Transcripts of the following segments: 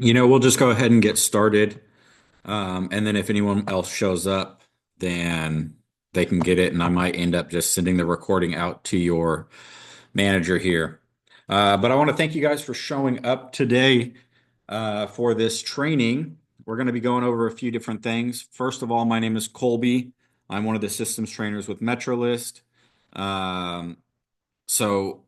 We'll just go ahead and get started. And then if anyone else shows up, then they can get it. And I might end up just sending the recording out to your manager here. But I want to thank you guys for showing up today for this training. We're going to be going over a few different things. First of all, my name is Colby. I'm one of the systems trainers with MetroList. Um, so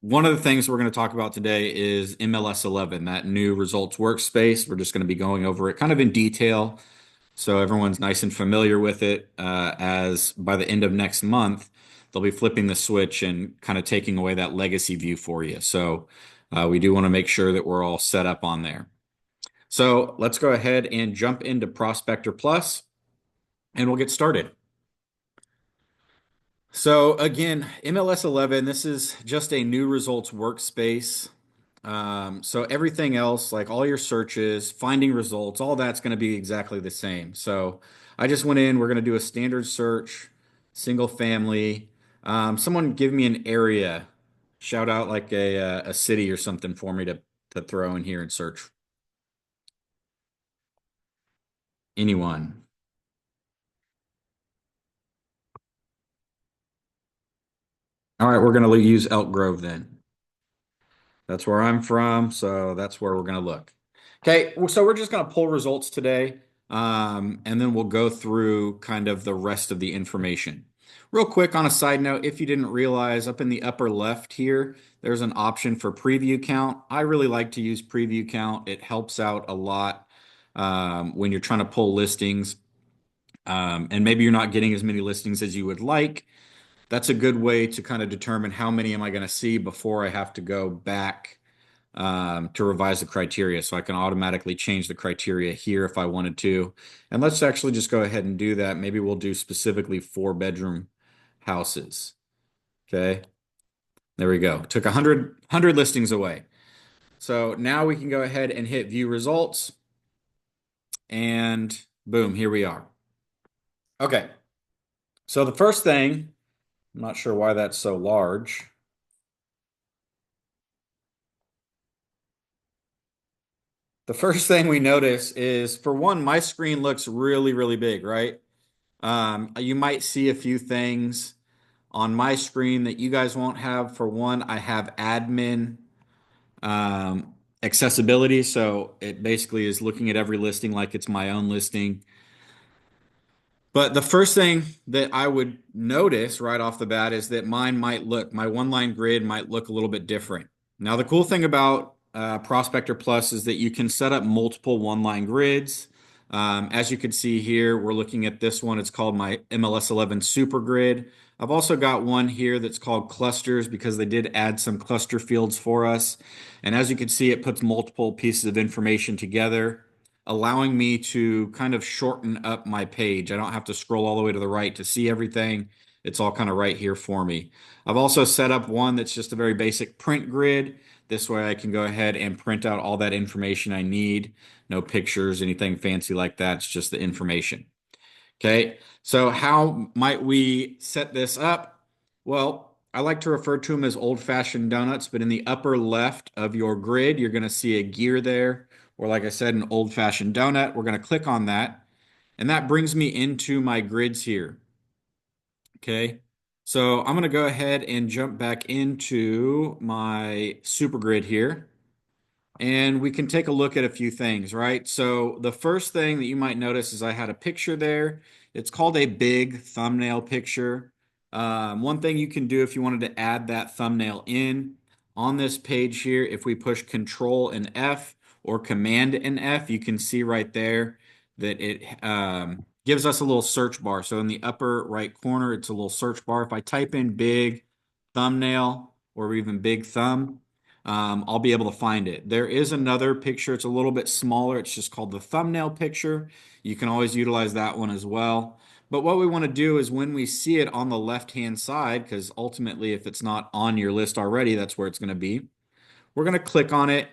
one of the things we're going to talk about today is MLS 11, that new results workspace. We're just going to be going over it kind of in detail so everyone's nice and familiar with it. As by the end of next month, they'll be flipping the switch and kind of taking away that legacy view for you. So we do want to make sure that we're all set up on there. So let's go ahead and jump into Prospector Plus and we'll get started. So again, MLS 11, this is just a new results workspace. So everything else, like all your searches, finding results, all that's going to be exactly the same. So I just went in, we're going to do a standard search, single family. Someone give me an area, shout out like a city or something for me to throw in here and search. Anyone. All right, we're going to use Elk Grove then. That's where I'm from, so that's where we're going to look. Okay, so we're just going to pull results today, and then we'll go through kind of the rest of the information. Real quick on a side note, if you didn't realize, up in the upper left here, there's an option for preview count. I really like to use preview count. It helps out a lot when you're trying to pull listings, and maybe you're not getting as many listings as you would like. That's a good way to kind of determine how many am I going to see before I have to go back to revise the criteria. So I can automatically change the criteria here if I wanted to. And let's actually just go ahead and do that. Maybe we'll do specifically 4-bedroom houses. Okay. There we go. Took 100 listings away. So now we can go ahead and hit view results and boom, here we are. Okay. So the first thing, I'm not sure why that's so large. The first thing we notice is, for one, my screen looks really, really big, right? You might see a few things on my screen that you guys won't have. For one, I have admin um, accessibility, so it basically is looking at every listing like it's my own listing. But the first thing that I would notice right off the bat is that my one line grid might look a little bit different. Now, the cool thing about Prospector Plus is that you can set up multiple one line grids. As you can see here, we're looking at this one. It's called my MLS 11 Super Grid. I've also got one here that's called clusters because they did add some cluster fields for us. And as you can see, it puts multiple pieces of information together, allowing me to kind of shorten up my page. I don't have to scroll all the way to the right to see everything. It's all kind of right here for me. I've also set up one that's just a very basic print grid. This way I can go ahead and print out all that information I need. No pictures, anything fancy like that. It's just the information. Okay, so how might we set this up? Well, I like to refer to them as old-fashioned donuts, but in the upper left of your grid, you're going to see a gear there, or like I said, an old-fashioned donut. We're going to click on that, and that brings me into my grids here. Okay, so I'm going to go ahead and jump back into my super grid here. And we can take a look at a few things, right? So the first thing that you might notice is I had a picture there. It's called a big thumbnail picture. One thing you can do if you wanted to add that thumbnail in on this page here, if we push Control and F or Command and F, you can see right there that it gives us a little search bar. So in the upper right corner, it's a little search bar. If I type in big thumbnail or even big thumb, I'll be able to find it. There is another picture. It's a little bit smaller. It's just called the thumbnail picture. You can always utilize that one as well. But what we want to do is when we see it on the left-hand side, because ultimately if it's not on your list already, that's where it's going to be. We're going to click on it.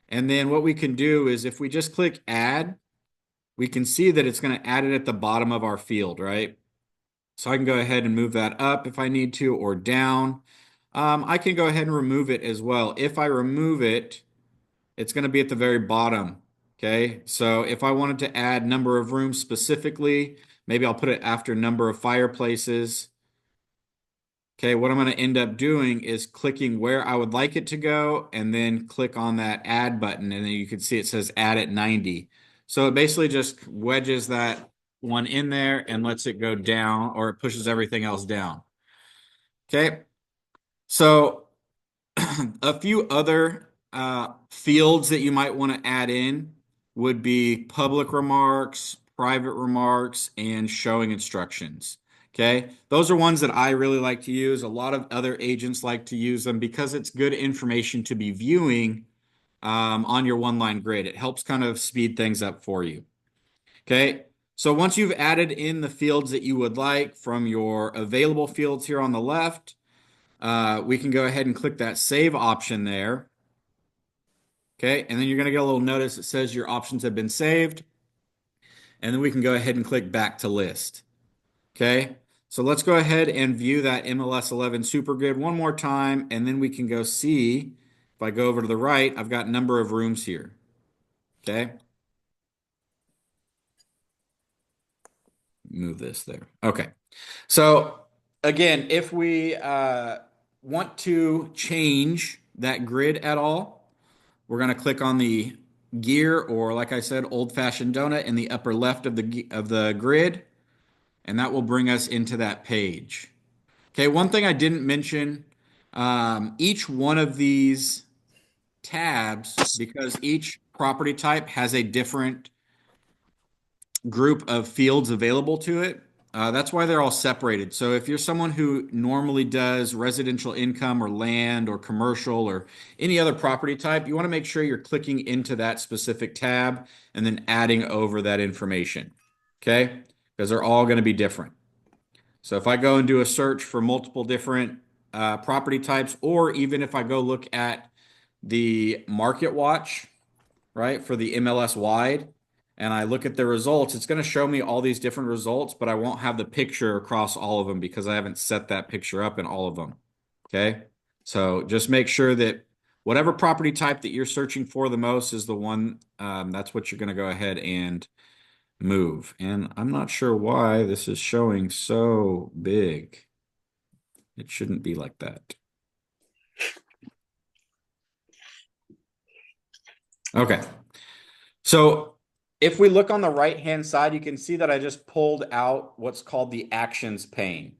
And then what we can do is if we just click add, we can see that it's going to add it at the bottom of our field, right? So I can go ahead and move that up if I need to, or down. I can go ahead and remove it as well. If I remove it, it's going to be at the very bottom. Okay. So if I wanted to add number of rooms specifically, maybe I'll put it after number of fireplaces. Okay, what I'm going to end up doing is clicking where I would like it to go and then click on that add button. And then you can see it says add at 90. So it basically just wedges that one in there and lets it go down, or it pushes everything else down. Okay, so a few other fields that you might want to add in would be public remarks, private remarks, and showing instructions. Okay, those are ones that I really like to use. A lot of other agents like to use them because it's good information to be viewing on your one-line grid. It helps kind of speed things up for you. Okay, so once you've added in the fields that you would like from your available fields here on the left, we can go ahead and click that save option there. Okay, and then you're going to get a little notice that says your options have been saved. And then we can go ahead and click back to list. Okay, so let's go ahead and view that MLS 11 super grid one more time. And then we can go see, if I go over to the right, I've got number of rooms here. Okay, move this there. Okay, so again, if we want to change that grid at all, we're going to click on the gear, or like I said, old-fashioned donut in the upper left of the grid, and that will bring us into that page. Okay, one thing I didn't mention, each one of these tabs, because each property type has a different group of fields available to it. That's why they're all separated. So if you're someone who normally does residential income or land or commercial or any other property type, you want to make sure you're clicking into that specific tab and then adding over that information. Okay? Because they're all going to be different. So if I go and do a search for multiple different property types, or even if I go look at the market watch, right, for the MLS wide, and I look at the results, it's going to show me all these different results, but I won't have the picture across all of them because I haven't set that picture up in all of them. Okay. So just make sure that whatever property type that you're searching for the most is the one, that's what you're going to go ahead and move. And I'm not sure why this is showing so big. It shouldn't be like that. Okay. So if we look on the right-hand side, you can see that I just pulled out what's called the actions pane.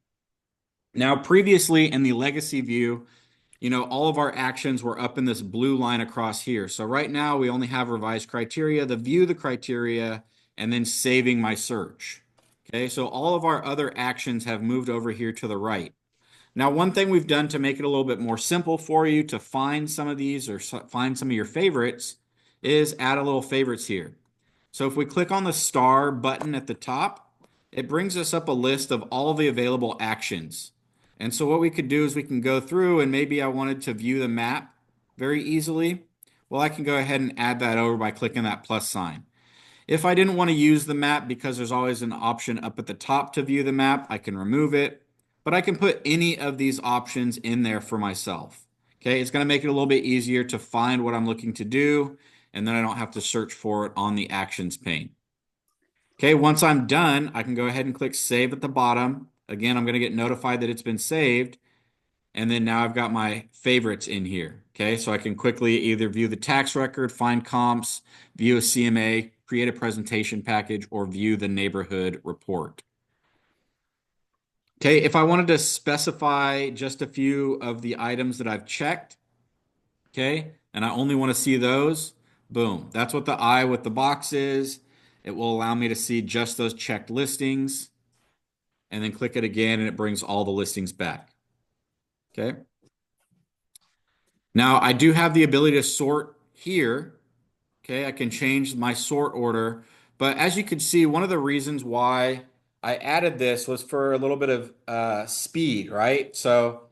Now, previously in the legacy view, all of our actions were up in this blue line across here. So right now we only have revised criteria, the view the criteria, and then saving my search. Okay, so all of our other actions have moved over here to the right. Now, one thing we've done to make it a little bit more simple for you to find some of these or find some of your favorites is add a little favorites here. So if we click on the star button at the top, it brings us up a list of all the available actions. And so what we could do is we can go through, and maybe I wanted to view the map very easily. Well, I can go ahead and add that over by clicking that plus sign. If I didn't want to use the map because there's always an option up at the top to view the map, I can remove it, but I can put any of these options in there for myself. Okay, it's going to make it a little bit easier to find what I'm looking to do, and then I don't have to search for it on the actions pane. Okay, once I'm done, I can go ahead and click save at the bottom. Again, I'm going to get notified that it's been saved. And then now I've got my favorites in here. Okay, so I can quickly either view the tax record, find comps, view a CMA, create a presentation package, or view the neighborhood report. Okay, if I wanted to specify just a few of the items that I've checked, okay, and I only want to see those, boom, that's what the eye with the box is. It will allow me to see just those checked listings, and then click it again and it brings all the listings back. Okay. Now I do have the ability to sort here. Okay, I can change my sort order, but as you can see, one of the reasons why I added this was for a little bit of speed, right? So,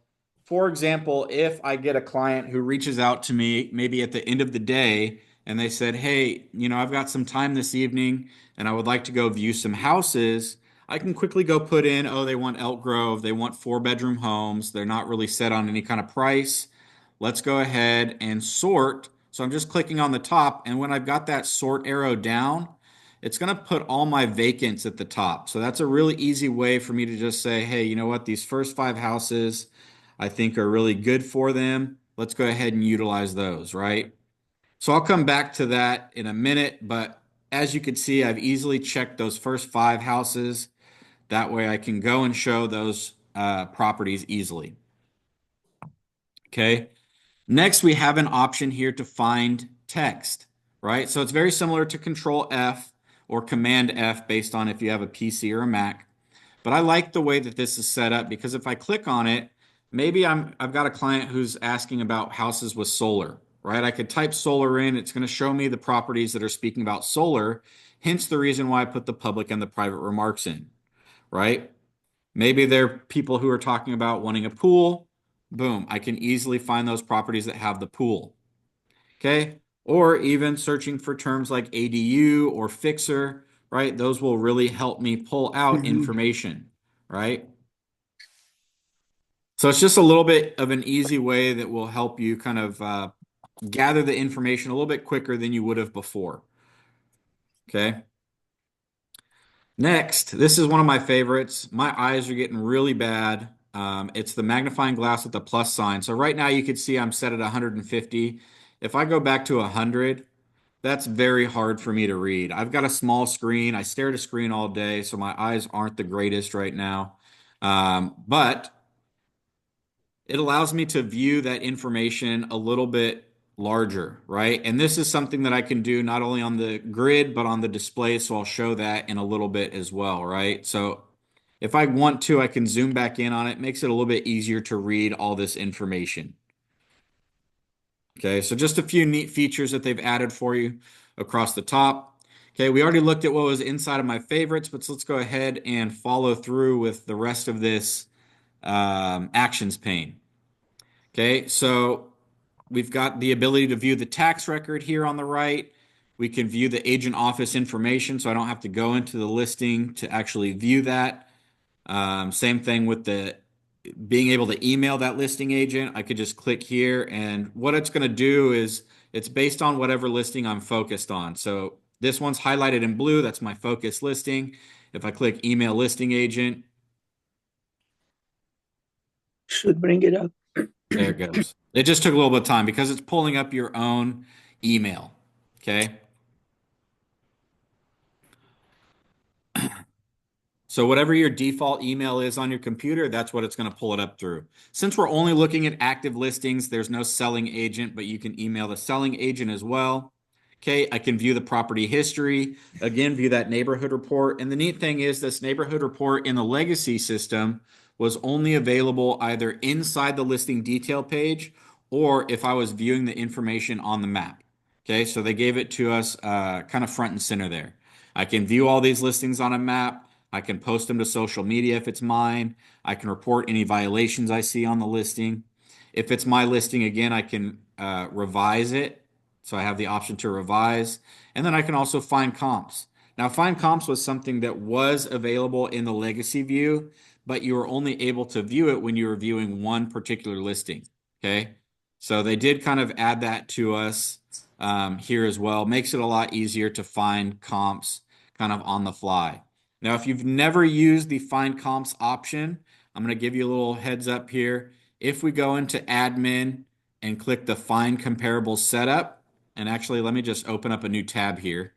for example, if I get a client who reaches out to me maybe at the end of the day and they said, hey, I've got some time this evening and I would like to go view some houses, I can quickly go put in, oh, they want Elk Grove, they want four-bedroom homes, they're not really set on any kind of price. Let's go ahead and sort So I'm just clicking on the top, and when I've got that sort arrow down, it's going to put all my vacants at the top. So that's a really easy way for me to just say, hey, you know what? These first five houses I think are really good for them. Let's go ahead and utilize those, right? So I'll come back to that in a minute, but as you can see, I've easily checked those first five houses. That way I can go and show those properties easily. Okay. Next, we have an option here to find text, right? So it's very similar to Control F or Command F based on if you have a PC or a Mac. But I like the way that this is set up because if I click on it, maybe I've got a client who's asking about houses with solar, right? I could type solar in, it's going to show me the properties that are speaking about solar, hence the reason why I put the public and the private remarks in, right? Maybe they're people who are talking about wanting a pool. Boom, I can easily find those properties that have the pool. Okay. Or even searching for terms like ADU or fixer, right? Those will really help me pull out Mhm. information, right? So it's just a little bit of an easy way that will help you kind of gather the information a little bit quicker than you would have before. Okay. Next, this is one of my favorites. My eyes are getting really bad. It's the magnifying glass with the plus sign. So right now you can see I'm set at 150. If I go back to 100, that's very hard for me to read. I've got a small screen. I stare at a screen all day, so my eyes aren't the greatest right now. But it allows me to view that information a little bit larger, right? And this is something that I can do not only on the grid, but on the display. So I'll show that in a little bit as well, right? So if I want to, I can zoom back in on it. Makes it a little bit easier to read all this information. Okay, so just a few neat features that they've added for you across the top. Okay, we already looked at what was inside of my favorites, but let's go ahead and follow through with the rest of this actions pane. Okay, so we've got the ability to view the tax record here on the right. We can view the agent office information, so I don't have to go into the listing to actually view that. Same thing with the being able to email that listing agent. I could just click here, and what it's going to do is it's based on whatever listing I'm focused on. So this one's highlighted in blue. That's my focus listing. If I click email listing agent, Should bring it up. there it goes. It just took a little bit of time because it's pulling up your own email. Okay. So whatever your default email is on your computer, that's what it's going to pull it up through. Since we're only looking at active listings, there's no selling agent, but you can email the selling agent as well. Okay, I can view the property history, again, view that neighborhood report. And the neat thing is this neighborhood report in the legacy system was only available either inside the listing detail page or if I was viewing the information on the map. Okay, so they gave it to us kind of front and center there. I can view all these listings on a map. I can post them to social media if it's mine. I can report any violations I see on the listing. If it's my listing, again, I can revise it. So I have the option to revise. And then I can also find comps. Now, find comps was something that was available in the legacy view, but you were only able to view it when you were viewing one particular listing. Okay. So they did kind of add that to us here as well. Makes it a lot easier to find comps kind of on the fly. Now, if you've never used the find comps option, I'm going to give you a little heads up here. If we go into admin and click the find comparable setup, and actually let me just open up a new tab here.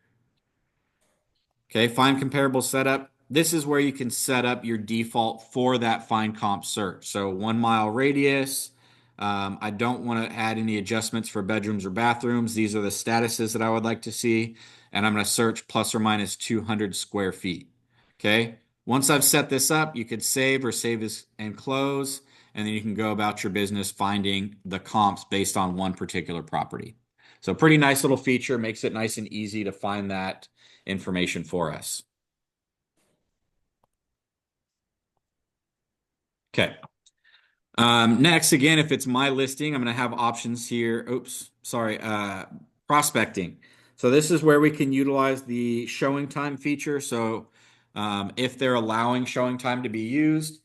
Okay, find comparable setup. This is where you can set up your default for that find comp search. So 1 mile radius. I don't want to add any adjustments for bedrooms or bathrooms. These are the statuses that I would like to see. And I'm going to search plus or minus 200 square feet. Okay. Once I've set this up, you could save or save as and close. And then you can go about your business finding the comps based on one particular property. So pretty nice little feature, makes it nice and easy to find that information for us. Okay. Next, again, if it's my listing, I'm going to have options here. Oops, sorry, prospecting. So this is where we can utilize the showing time feature. So if they're allowing showing time to be used,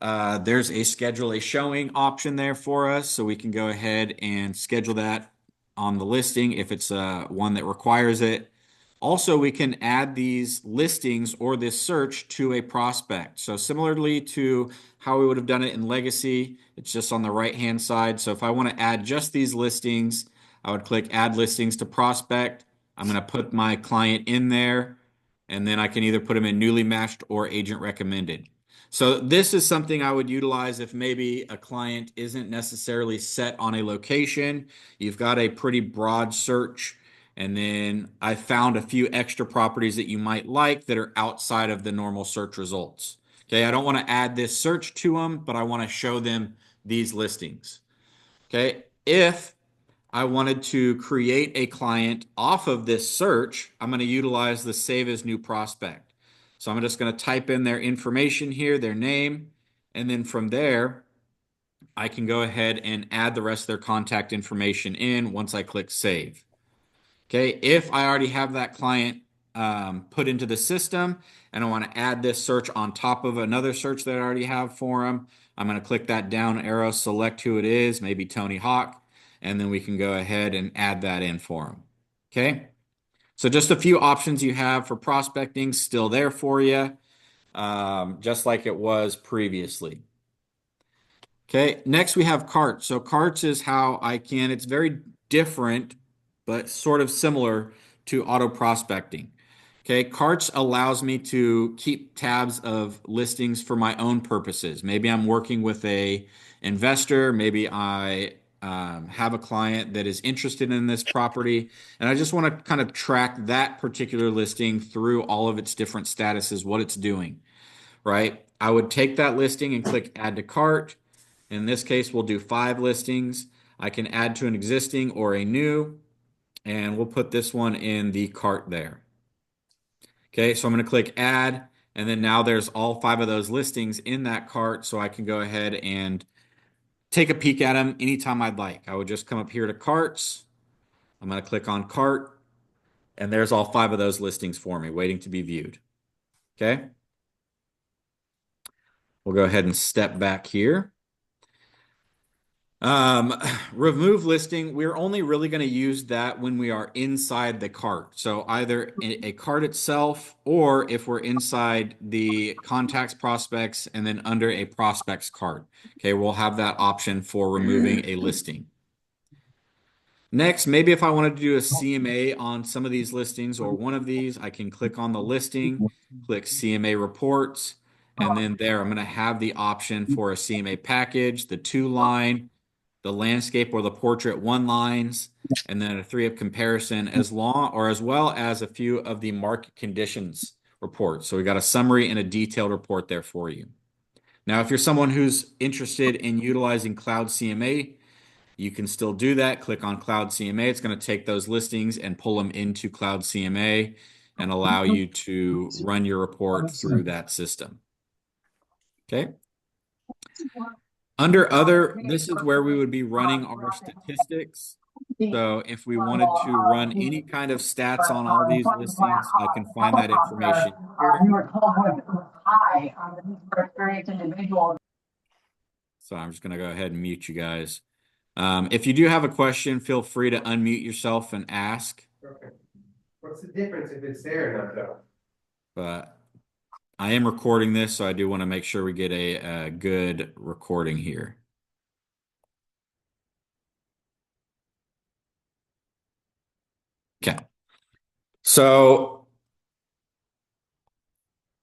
there's a schedule a showing option there for us. So we can go ahead and schedule that on the listing if it's one that requires it. Also, we can add these listings or this search to a prospect. So similarly to how we would have done it in Legacy, it's just on the right-hand side. So if I want to add just these listings, I would click Add Listings to Prospect. I'm going to put my client in there, and then I can either put them in newly matched or agent recommended. So this is something I would utilize if maybe a client isn't necessarily set on a location. You've got a pretty broad search, and then I found a few extra properties that you might like that are outside of the normal search results. Okay, I don't want to add this search to them, but I want to show them these listings. Okay, if I wanted to create a client off of this search, I'm going to utilize the Save as New Prospect. So I'm just going to type in their information here, their name, and then from there, I can go ahead and add the rest of their contact information in once I click Save. Okay, if I already have that client put into the system and I want to add this search on top of another search that I already have for them, I'm going to click that down arrow, select who it is, maybe Tony Hawk, and then we can go ahead and add that in for them. Okay, so just a few options you have for prospecting still there for you, just like it was previously. Okay, next we have carts. So carts is how it's very different, but sort of similar to auto prospecting. Okay, carts allows me to keep tabs of listings for my own purposes. Maybe I'm working with a investor, maybe I have a client that is interested in this property, and I just want to kind of track that particular listing through all of its different statuses, what it's doing, right? I would take that listing and click add to cart. In this case, we'll do 5 listings. I can add to an existing or a new, and we'll put this one in the cart there. Okay, so I'm going to click add, and then now there's all 5 of those listings in that cart, so I can go ahead and take a peek at them anytime I'd like. I would just come up here to carts. I'm going to click on cart, and there's all 5 of those listings for me waiting to be viewed. Okay, we'll go ahead and step back here. Um, Remove listing, we're only really going to use that when we are inside the cart. So either a cart itself, or if we're inside the contacts prospects and then under a prospects cart. Okay, we'll have that option for removing a listing. Next, maybe if I wanted to do a CMA on some of these listings or one of these, I can click on the listing, click CMA reports, and then there I'm going to have the option for a CMA package, the 2-line, the landscape or the portrait 1 lines, and then a 3 of comparison as well as a few of the market conditions reports. So we got a summary and a detailed report there for you. Now, if you're someone who's interested in utilizing Cloud CMA, you can still do that. Click on Cloud CMA. It's going to take those listings and pull them into Cloud CMA and allow you to run your report through that system. Okay. Under other, this is where we would be running our statistics. So if we wanted to run any kind of stats on all these listings, I can find that information here. So I'm just going to go ahead and mute you guys. If you do have a question, feel free to unmute yourself and ask. Okay. What's the difference if it's there or not, though? But I am recording this, so I do want to make sure we get a good recording here. Okay. So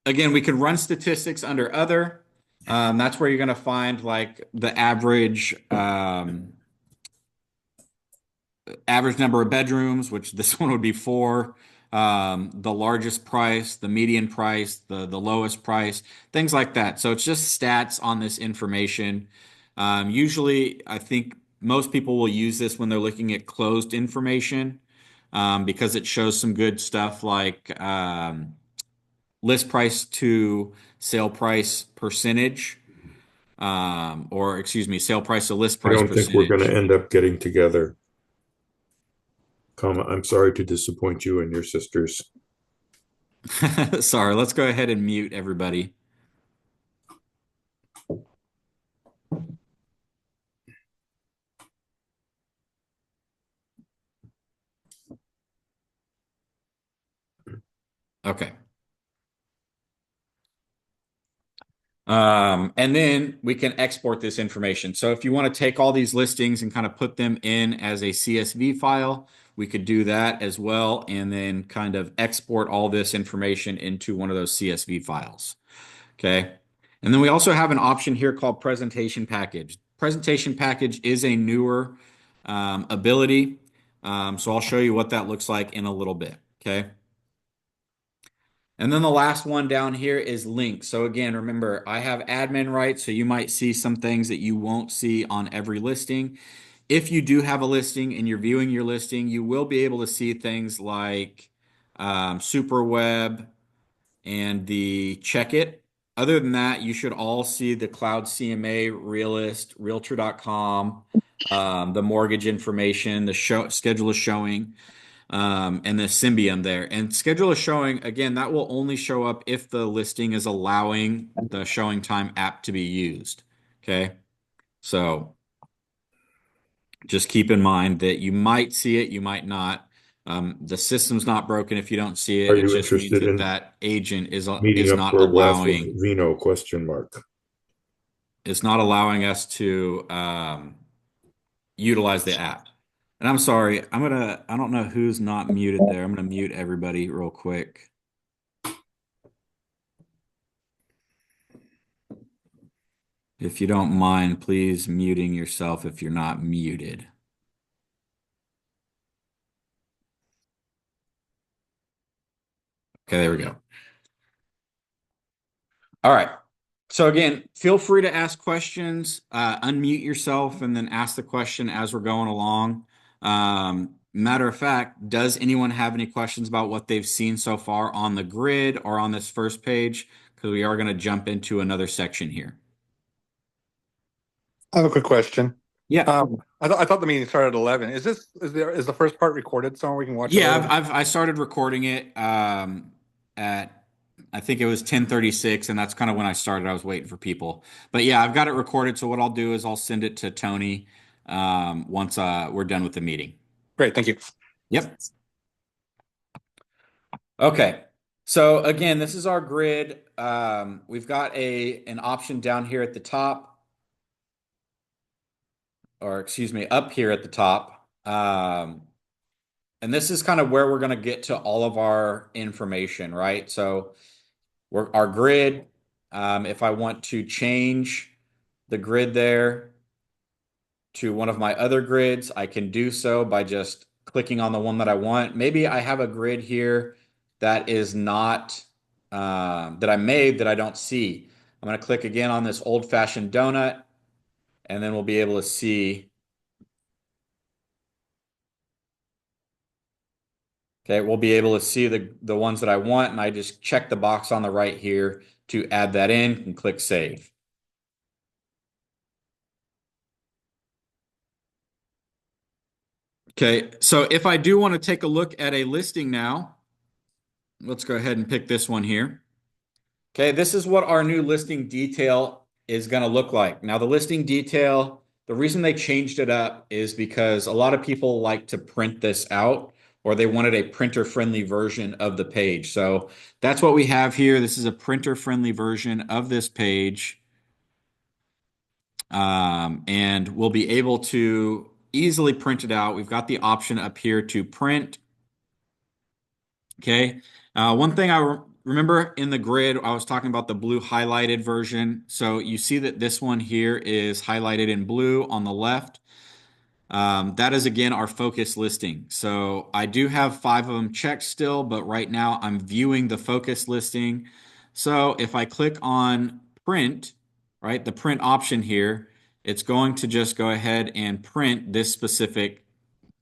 again, we could run statistics under other. That's where you're going to find like the average number of bedrooms, which this one would be 4, the largest price, the median price, the lowest price, things like that. So it's just stats on this information. Usually, I think most people will use this when they're looking at closed information, because it shows some good stuff like list price to sale price percentage, or excuse me, sale price to list I price don't think we're going to percentage. end up getting together. I'm sorry to disappoint you and your sisters. Sorry, let's go ahead and mute everybody. Okay. And then we can export this information. So if you want to take all these listings and kind of put them in as a CSV file, we could do that as well, and then kind of export all this information into one of those CSV files. Okay. And then we also have an option here called presentation package. Presentation package is a newer ability. So I'll show you what that looks like in a little bit. Okay. And then the last one down here is links. So again, remember, I have admin rights, so you might see some things that you won't see on every listing. If you do have a listing and you're viewing your listing, you will be able to see things like Superweb and the Check It. Other than that, you should all see the Cloud CMA, Realist, Realtor.com, the mortgage information, the schedule of showing, and the Symbian there. And schedule a showing, again, that will only show up if the listing is allowing the showing time app to be used. Okay. So just keep in mind that you might see it, you might not. The system's not broken if you don't see Are it. It you just means interested that in that agent meeting is up not for a glass of allowing vino question mark? us to utilize the app. And I'm sorry, I don't know who's not muted there. I'm gonna mute everybody real quick. If you don't mind, please muting yourself if you're not muted. Okay, there we go. All right. So again, feel free to ask questions, unmute yourself, and then ask the question as we're going along. Matter of fact, does anyone have any questions about what they've seen so far on the grid or on this first page? Because we are going to jump into another section here. I have a quick question. Yeah. I thought the meeting started at 11. Is the first part recorded somewhere we can watch it Yeah, later? I started recording it at I think it was 10:36, and that's kind of when I started. I was waiting for people. But yeah, I've got it recorded, so what I'll do is I'll send it to Tony once we're done with the meeting. Great, thank you. Yep. Okay. So again, this is our grid. We've got an option down here at the top, or excuse me, up here at the top. And this is kind of where we're going to get to all of our information, right? So our grid. If I want to change the grid there to one of my other grids, I can do so by just clicking on the one that I want. Maybe I have a grid here that is not that I made that I don't see. I'm going to click again on this old-fashioned donut, and then we'll be able to see. Okay, we'll be able to see the ones that I want, and I just check the box on the right here to add that in and click save. Okay, so if I do want to take a look at a listing now, let's go ahead and pick this one here. Okay, this is what our new listing detail is going to look like. Now, the listing detail, the reason they changed it up is because a lot of people like to print this out, or they wanted a printer-friendly version of the page. So that's what we have here. This is a printer-friendly version of this page. And we'll be able to easily print it out. We've got the option up here to print. Okay. One thing I remember in the grid, I was talking about the blue highlighted version. So you see that this one here is highlighted in blue on the left. That is again our focus listing. So I do have 5 of them checked still, but right now I'm viewing the focus listing. So if I click on print, right, the print option here, it's going to just go ahead and print this specific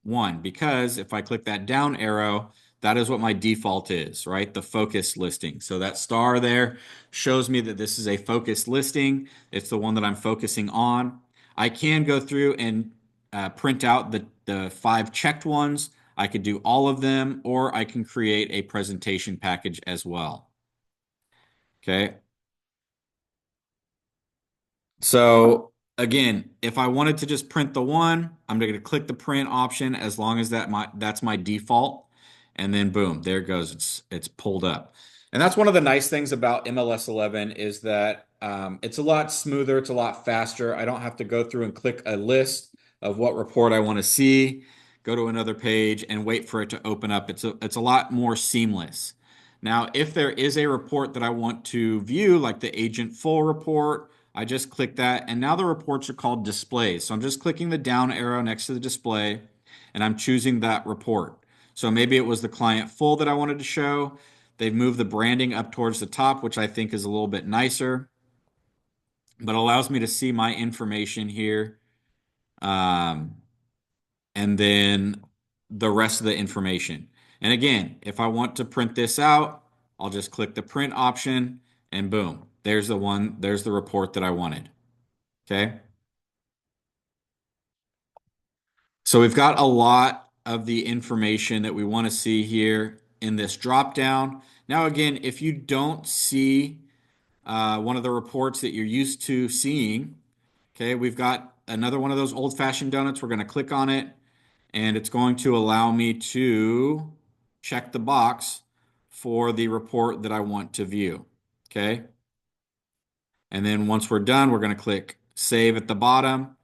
one, because if I click that down arrow, that is what my default is, right? The focus listing. So that star there shows me that this is a focus listing. It's the one that I'm focusing on. I can go through and print out the 5 checked ones. I could do all of them, or I can create a presentation package as well. Okay. So again, if I wanted to just print the one, I'm going to click the print option as long as that's my default. and then boom, there it goes. It's pulled up. And that's one of the nice things about MLS 11 is that it's a lot smoother, it's a lot faster. I don't have to go through and click a list of what report I want to see, go to another page and wait for it to open up. It's a lot more seamless. Now, if there is a report that I want to view, like the agent full report, I just click that, and now the reports are called displays. So I'm just clicking the down arrow next to the display, and I'm choosing that report. So maybe it was the client full that I wanted to show. They've moved the branding up towards the top, which I think is a little bit nicer, but allows me to see my information here. Um, and then the rest of the information. And again, if I want to print this out, I'll just click the print option and boom, there's the report that I wanted. Okay. So we've got a lot of the information that we want to see here in this drop down. Now, again, if you don't see one of the reports that you're used to seeing, okay, we've got another one of those old-fashioned donuts. We're going to click on it, and it's going to allow me to check the box for the report that I want to view. Okay. And then once we're done, we're going to click save at the bottom.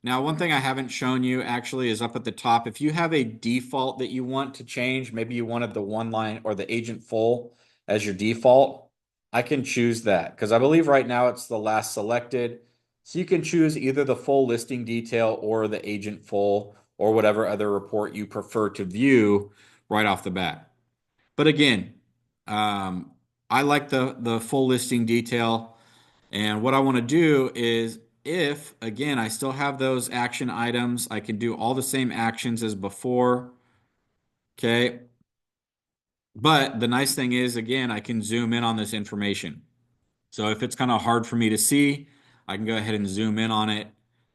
Now, one thing I haven't shown you actually is up at the top. If you have a default that you want to change, maybe you wanted the one line or the agent full as your default, I can choose that because I believe right now it's the last selected. So you can choose either the full listing detail or the agent full or whatever other report you prefer to view right off the bat. But again, I like the full listing detail. And what I want to do is if, again, I still have those action items, I can do all the same actions as before. Okay. But the nice thing is, again, I can zoom in on this information. So if it's kind of hard for me to see, I can go ahead and zoom in on it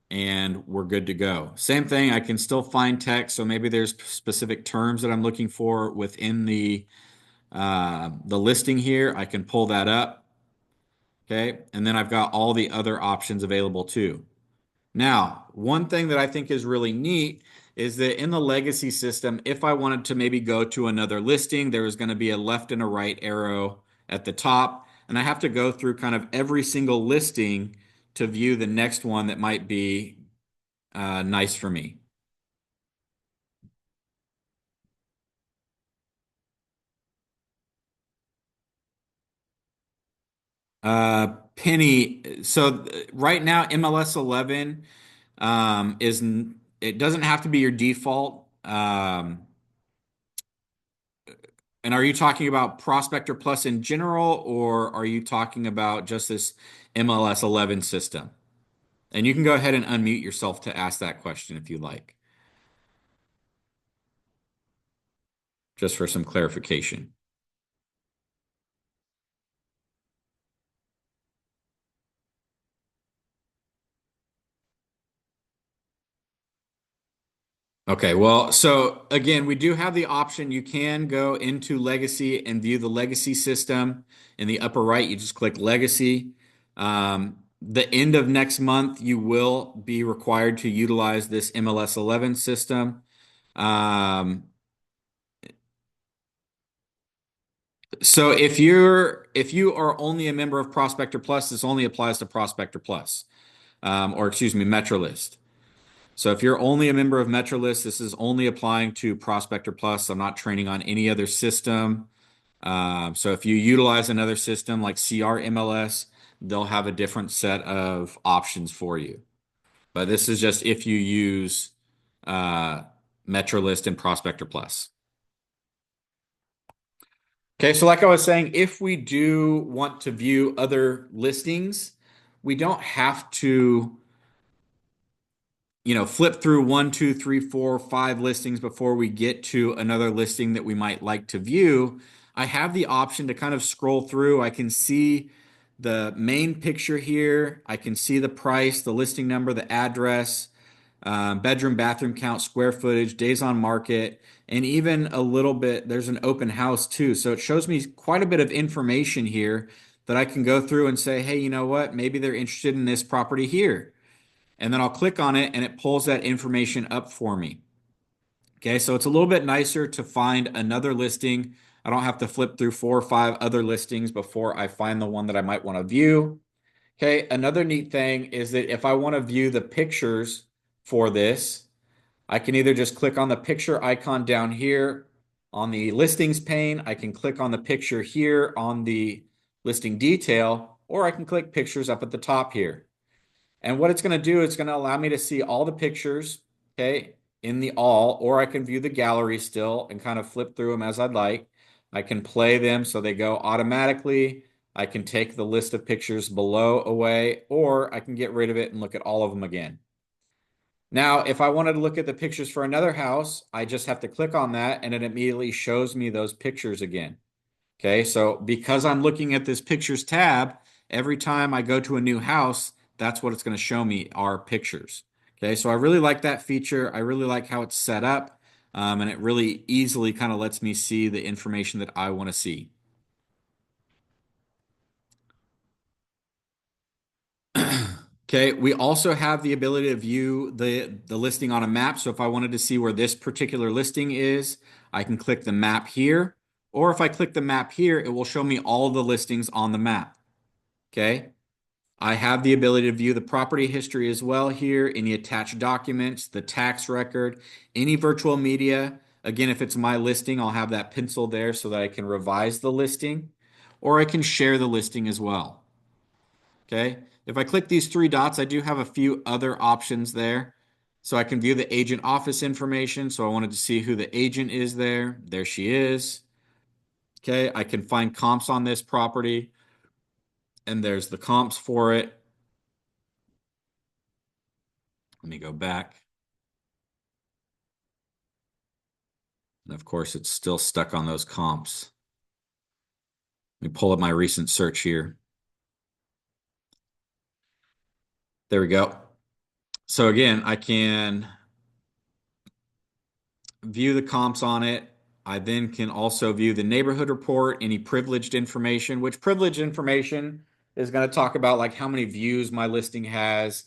and we're good to go. Same thing, I can still find text. So maybe there's specific terms that I'm looking for within the listing here. I can pull that up. Okay. And then I've got all the other options available too. Now, one thing that I think is really neat is that in the legacy system, if I wanted to maybe go to another listing, there is going to be a left and a right arrow at the top. And I have to go through kind of every single listing to view the next one that might be nice for me. Penny, so right now MLS 11 it doesn't have to be your default. And are you talking about Prospector Plus in general, or are you talking about just this MLS 11 system? And you can go ahead and unmute yourself to ask that question if you like, just for some clarification. Okay, well, so again, we do have the option. You can go into Legacy and view the Legacy system. In the upper right, you just click Legacy. The end of next month, you will be required to utilize this MLS 11 system. So if you are only a member of Prospector Plus, this only applies to Prospector Plus, or excuse me, MetroList. So if you're only a member of MetroList, this is only applying to Prospector Plus. I'm not training on any other system. So if you utilize another system like CRMLS, they'll have a different set of options for you. But this is just if you use MetroList and Prospector Plus. Okay, so like I was saying, if we do want to view other listings, we don't have to, flip through one, two, three, four, five listings before we get to another listing that we might like to view. I have the option to kind of scroll through. I can see the main picture here. I can see the price, the listing number, the address, bedroom, bathroom count, square footage, days on market, and even a little bit, there's an open house too. So it shows me quite a bit of information here that I can go through and say, hey, you know what? Maybe they're interested in this property here. And then I'll click on it and it pulls that information up for me. Okay, so it's a little bit nicer to find another listing. I don't have to flip through 4 or 5 other listings before I find the one that I might want to view. Okay, another neat thing is that if I want to view the pictures for this, I can either just click on the picture icon down here on the listings pane. I can click on the picture here on the listing detail, or I can click pictures up at the top here. And what it's going to do, it's going to allow me to see all the pictures, okay, in the all, or I can view the gallery still and kind of flip through them as I'd like. I can play them so they go automatically. I can take the list of pictures below away, or I can get rid of it and look at all of them again. Now, if I wanted to look at the pictures for another house, I just have to click on that and it immediately shows me those pictures again. Okay, so because I'm looking at this pictures tab, every time I go to a new house, that's what it's going to show me are pictures. Okay, so I really like that feature. I really like how it's set up, and it really easily kind of lets me see the information that I want to see. Okay, we also have the ability to view the listing on a map. So if I wanted to see where this particular listing is, I can click the map here. Or if I click the map here, it will show me all the listings on the map. Okay. I have the ability to view the property history as well here, any attached documents, the tax record, any virtual media. Again, if it's my listing, I'll have that pencil there so that I can revise the listing, or I can share the listing as well. Okay. If I click these 3 dots, I do have a few other options there. So I can view the agent office information. So I wanted to see who the agent is there. There she is. Okay. I can find comps on this property, and there's the comps for it. Let me go back. And of course, it's still stuck on those comps. Let me pull up my recent search here. There we go. So again, I can view the comps on it. I then can also view the neighborhood report, any privileged information, which privileged information is going to talk about like how many views my listing has,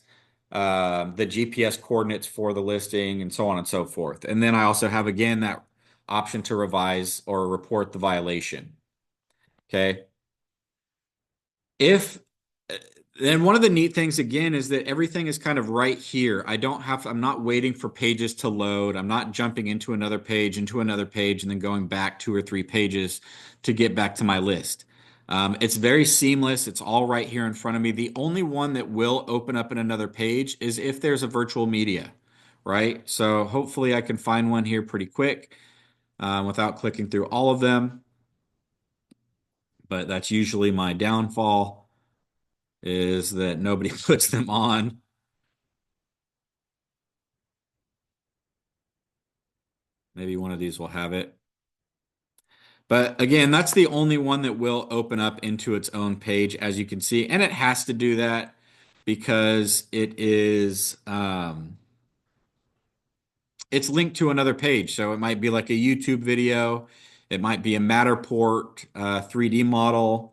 the GPS coordinates for the listing, and so on and so forth. And then I also have, again, that option to revise or report the violation. Okay. If And one of the neat things again is that everything is kind of right here. I'm not waiting for pages to load. I'm not jumping into another page, and then going back 2 or 3 pages to get back to my list. It's very seamless. It's all right here in front of me. The only one that will open up in another page is if there's a virtual media, right? So hopefully I can find one here pretty quick without clicking through all of them. But that's usually my downfall, is that nobody puts them on. Maybe one of these will have it. But again, that's the only one that will open up into its own page, as you can see. And it has to do that because it's linked to another page. So it might be like a YouTube video. It might be a Matterport 3D model.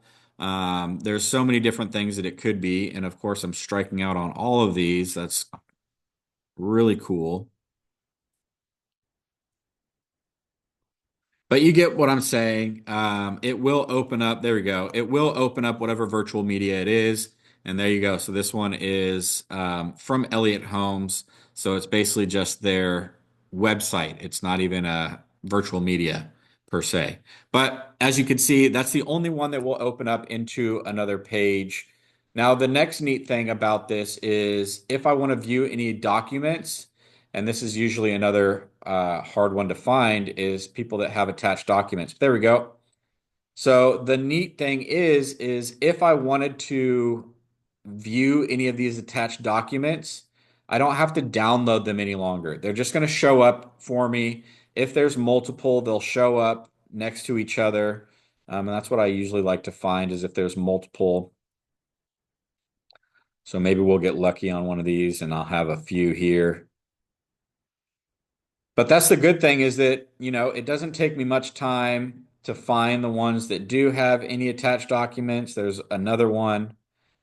There's so many different things that it could be. And of course, I'm striking out on all of these. That's really cool. But you get what I'm saying. It will open up. There we go. It will open up whatever virtual media it is. And there you go. So this one is from Elliott Homes. So it's basically just their website. It's not even a virtual media per se. But as you can see, that's the only one that will open up into another page. Now, the next neat thing about this is if I want to view any documents, and this is usually another hard one to find, is people that have attached documents. There we go. So the neat thing is if I wanted to view any of these attached documents, I don't have to download them any longer. They're just going to show up for me. If there's multiple, they'll show up next to each other. And that's what I usually like to find, is if there's multiple. So maybe we'll get lucky on one of these and I'll have a few here. But that's the good thing, is that, it doesn't take me much time to find the ones that do have any attached documents. There's another one.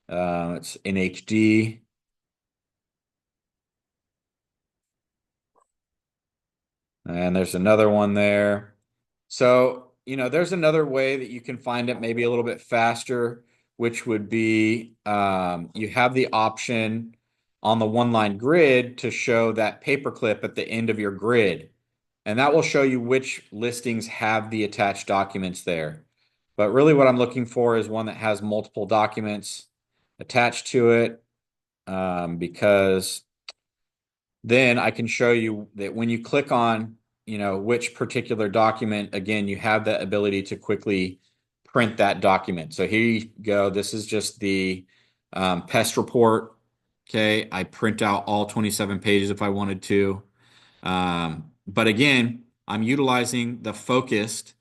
It's in HD. And there's another one there. So, there's another way that you can find it maybe a little bit faster, which would be you have the option on the one line grid to show that paperclip at the end of your grid. And that will show you which listings have the attached documents there. But really, what I'm looking for is one that has multiple documents attached to it, because then I can show you that when you click on, which particular document, again, you have the ability to quickly print that document. So here you go. This is just the pest report. Okay. I print out all 27 pages if I wanted to. But again, I'm utilizing the focused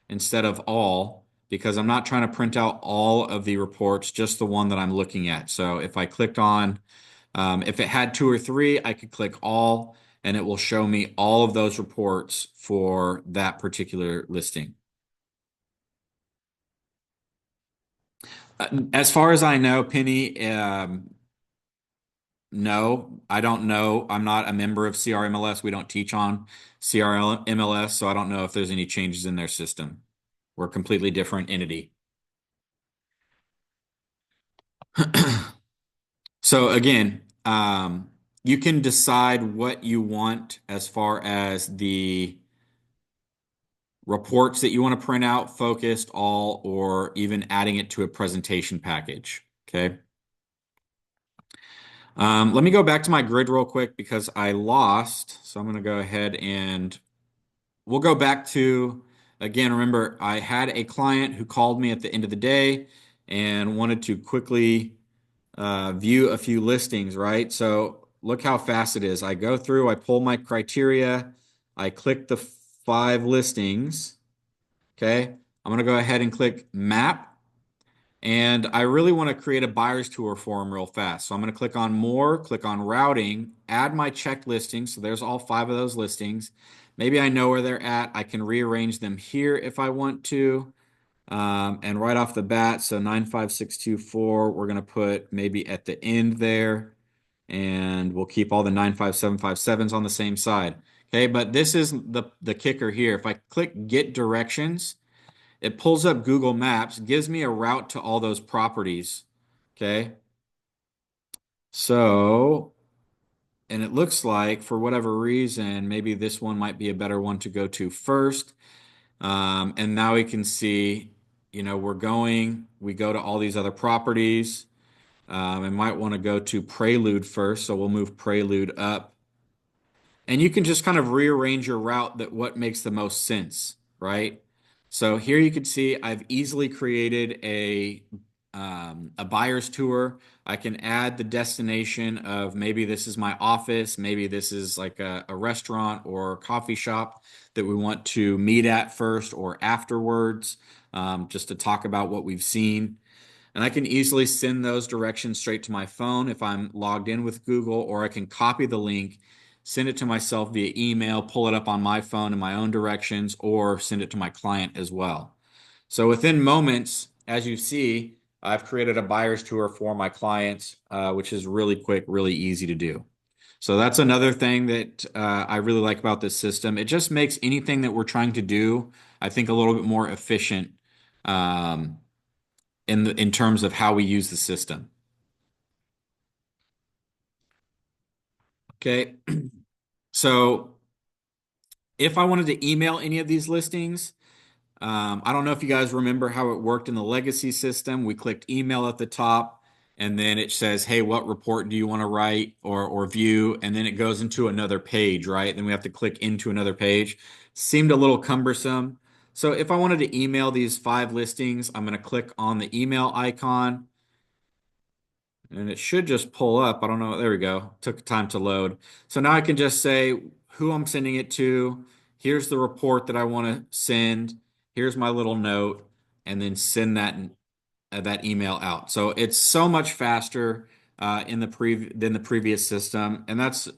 instead of all because I'm not trying to print out all of the reports, just the one that I'm looking at. So if I clicked on if it had two or three, I could click all and it will show me all of those reports for that particular listing. As far as I know, Penny, no, I don't know. I'm not a member of CRMLS. We don't teach on CRMLS, so I don't know if there's any changes in their system. We're a completely different entity. So again, you can decide what you want as far as the reports that you want to print out, focused, all, or even adding it to a presentation package. Okay. Let me go back to my grid real quick because I lost. So I'm going to go ahead and we'll go back to, again, remember, I had a client who called me at the end of the day and wanted to quickly view a few listings, right? So look how fast it is. I go through, I pull my criteria, I click the 5 listings. Okay. I'm going to go ahead and click map. And I really want to create a buyer's tour for them real fast. So I'm going to click on more, click on routing, add my checked listings. So there's all 5 of those listings. Maybe I know where they're at. I can rearrange them here if I want to. And right off the bat, so 95624, we're going to put maybe at the end there. And we'll keep all the 95757s on the same side. Okay, but this is the kicker here. If I click get directions, it pulls up Google Maps, gives me a route to all those properties. Okay. So, and it looks like for whatever reason, maybe this one might be a better one to go to first. And now we can see, we go to all these other properties. And might want to go to Prelude first. So we'll move Prelude up. And you can just kind of rearrange your route that what makes the most sense, right? So here you can see I've easily created a buyer's tour. I can add the destination of maybe this is my office, maybe this is like a restaurant or coffee shop that we want to meet at first or afterwards, just to talk about what we've seen. And I can easily send those directions straight to my phone if I'm logged in with Google, or I can copy the link, send it to myself via email, pull it up on my phone in my own directions, or send it to my client as well. So within moments, as you see, I've created a buyer's tour for my clients, which is really quick, really easy to do. So that's another thing that I really like about this system. It just makes anything that we're trying to do, I think, a little bit more efficient. In terms of how we use the system. Okay. So if I wanted to email any of these listings, I don't know if you guys remember how it worked in the legacy system. We clicked email at the top, and then it says, hey, what report do you want to write or view? And then it goes into another page, right? Then we have to click into another page. Seemed a little cumbersome. So if I wanted to email these 5 listings, I'm going to click on the email icon. And it should just pull up. I don't know. There we go. Took time to load. So now I can just say who I'm sending it to. Here's the report that I want to send. Here's my little note, and then send that email out. So it's so much faster than the previous system, and that's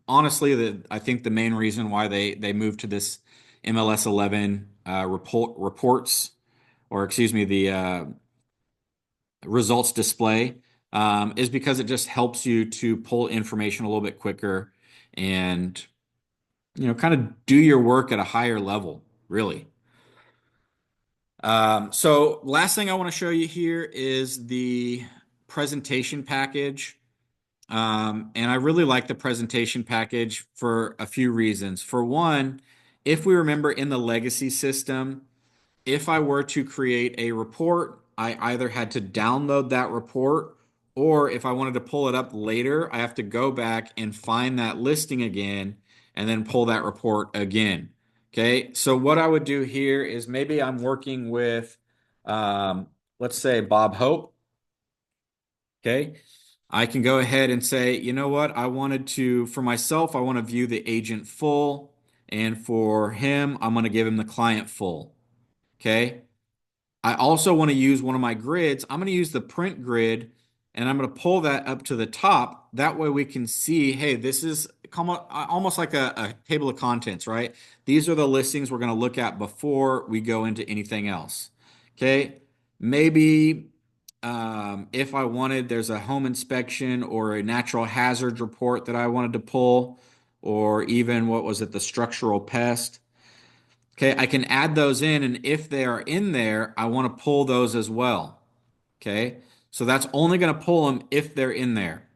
honestly I think the main reason why they moved to this MLS 11 reports, or excuse me, the results display, is because it just helps you to pull information a little bit quicker and kind of do your work at a higher level, really. So last thing I want to show you here is the presentation package. And I really like the presentation package for a few reasons. For one, if we remember in the legacy system, if I were to create a report, I either had to download that report, or if I wanted to pull it up later, I have to go back and find that listing again and then pull that report again. Okay, so what I would do here is maybe I'm working with, let's say Bob Hope. Okay, I can go ahead and say, you know what, for myself, I want to view the agent full, and for him, I'm going to give him the client full. Okay. I also want to use one of my grids. I'm going to use the print grid and I'm going to pull that up to the top. That way we can see, hey, this is almost like a table of contents, right? These are the listings we're going to look at before we go into anything else. Okay. Maybe if I wanted, there's a home inspection or a natural hazard report that I wanted to pull, or even what was it, the structural pest. Okay, I can add those in, and if they are in there, I want to pull those as well. Okay, so that's only going to pull them if they're in there.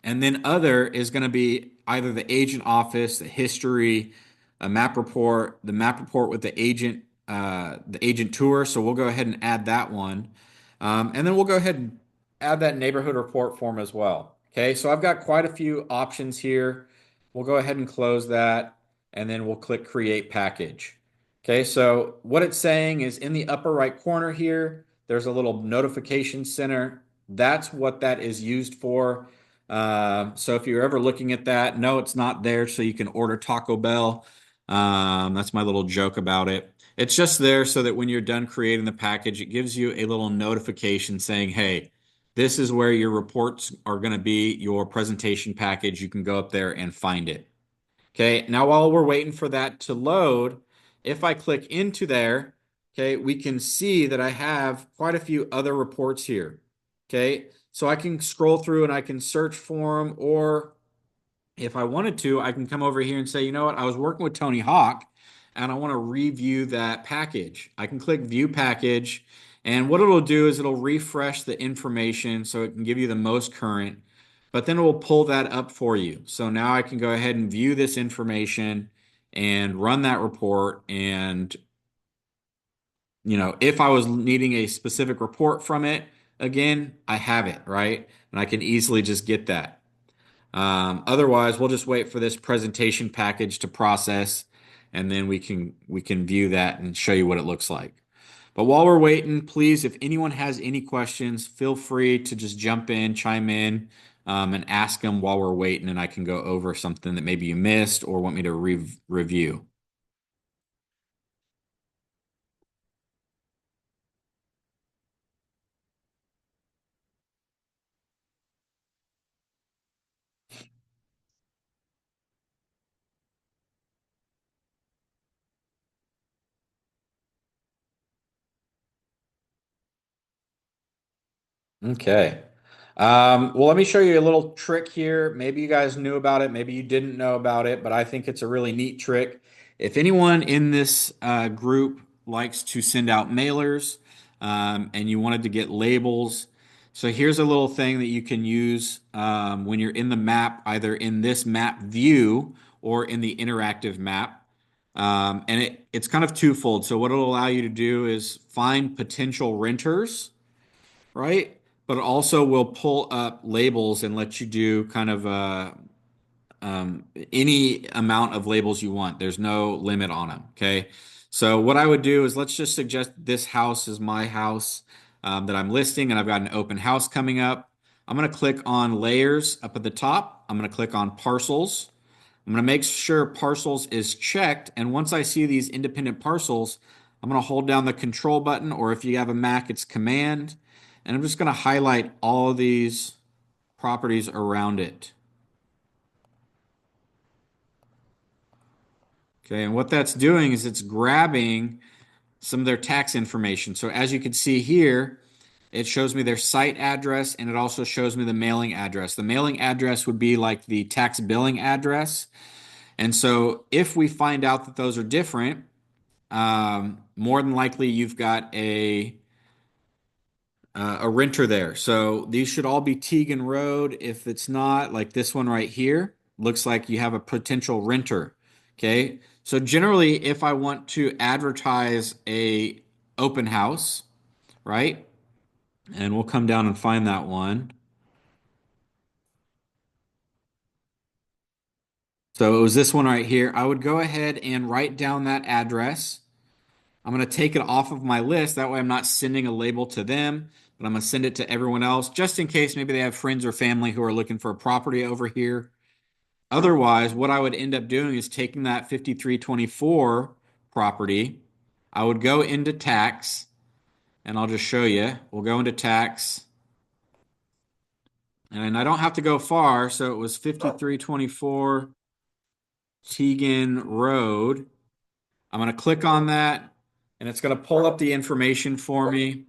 And then other is going to be either the agent office, the history, a map report, the map report with the agent tour. So we'll go ahead and add that one. And then we'll go ahead and add that neighborhood report form as well. Okay, so I've got quite a few options here. We'll go ahead and close that, and then we'll click create package. Okay, so what it's saying is in the upper right corner here, there's a little notification center. That's what that is used for. So if you're ever looking at that, no, it's not there so you can order Taco Bell. That's my little joke about it. It's just there so that when you're done creating the package, it gives you a little notification saying, hey, this is where your reports are going to be, your presentation package. You can go up there and find it. Okay, now while we're waiting for that to load, if I click into there, okay, we can see that I have quite a few other reports here. Okay, so I can scroll through and I can search for them, or if I wanted to, I can come over here and say, you know what, I was working with Tony Hawk and I want to review that package. I can click view package, and what it'll do is it'll refresh the information so it can give you the most current, but then it will pull that up for you. So now I can go ahead and view this information and run that report. And, if I was needing a specific report from it, again, I have it, right? And I can easily just get that. Otherwise, we'll just wait for this presentation package to process, and then we can view that and show you what it looks like. But while we're waiting, please, if anyone has any questions, feel free to just jump in, chime in, and ask them while we're waiting, and I can go over something that maybe you missed or want me to review. Okay. Well, let me show you a little trick here. Maybe you guys knew about it, maybe you didn't know about it, but I think it's a really neat trick. If anyone in this group likes to send out mailers, and you wanted to get labels, so here's a little thing that you can use when you're in the map, either in this map view or in the interactive map. And it's kind of twofold. So what it'll allow you to do is find potential renters, right? But it also will pull up labels and let you do kind of any amount of labels you want. There's no limit on them. Okay. So what I would do is let's just suggest this house is my house that I'm listing, and I've got an open house coming up. I'm going to click on layers up at the top. I'm going to click on parcels. I'm going to make sure parcels is checked. And once I see these independent parcels, I'm going to hold down the control button, or if you have a Mac, it's command. And I'm just going to highlight all of these properties around it. Okay, and what that's doing is it's grabbing some of their tax information. So as you can see here, it shows me their site address, and it also shows me the mailing address. The mailing address would be like the tax billing address. And so if we find out that those are different, more than likely you've got a renter there. So these should all be Teagan Road. If it's not, like this one right here, looks like you have a potential renter. Okay. So generally, if I want to advertise a open house, right? And we'll come down and find that one. So it was this one right here. I would go ahead and write down that address. I'm going to take it off of my list. That way I'm not sending a label to them, but I'm going to send it to everyone else just in case maybe they have friends or family who are looking for a property over here. Otherwise, what I would end up doing is taking that 5324 property. I would go into tax and I'll just show you. We'll go into tax and I don't have to go far. So it was 5324 Teagan Road. I'm going to click on that and it's going to pull up the information for me.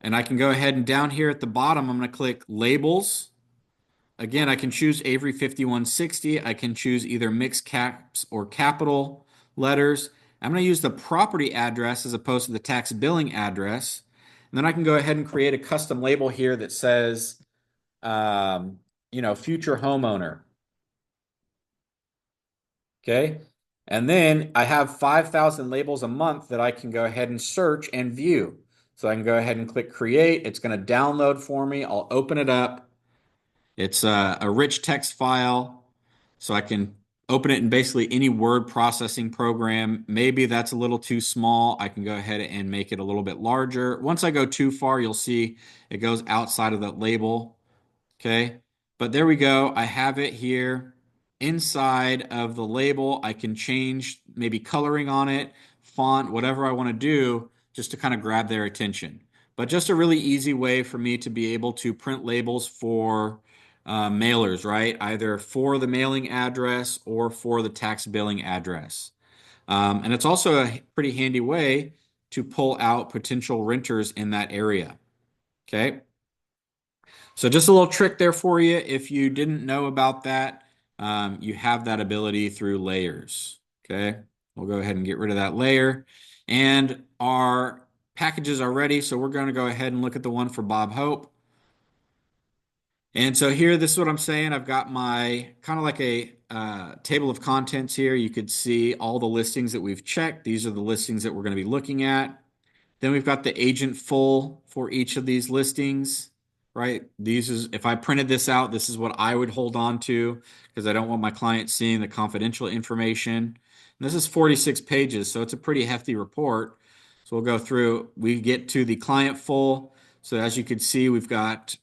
And I can go ahead and down here at the bottom, I'm going to click labels. Again, I can choose Avery 5160. I can choose either mixed caps or capital letters. I'm going to use the property address as opposed to the tax billing address. And then I can go ahead and create a custom label here that says, future homeowner. Okay. And then I have 5,000 labels a month that I can go ahead and search and view. So I can go ahead and click create. It's going to download for me. I'll open it up. It's a rich text file. So I can open it in basically any word processing program. Maybe that's a little too small. I can go ahead and make it a little bit larger. Once I go too far, you'll see it goes outside of that label. Okay. But there we go. I have it here inside of the label. I can change maybe coloring on it, font, whatever I want to do, just to kind of grab their attention. But just a really easy way for me to be able to print labels for mailers, right? Either for the mailing address or for the tax billing address. And it's also a pretty handy way to pull out potential renters in that area. Okay. So just a little trick there for you. If you didn't know about that, you have that ability through layers. Okay. We'll go ahead and get rid of that layer. And our packages are ready. So we're going to go ahead and look at the one for Bob Hope. And so here, this is what I'm saying. I've got my kind of like a table of contents here. You could see all the listings that we've checked. These are the listings that we're going to be looking at. Then we've got the agent full for each of these listings, right? If I printed this out, this is what I would hold on to because I don't want my client seeing the confidential information. And this is 46 pages, so it's a pretty hefty report. So we'll go through, we get to the client full. So as you can see, we've got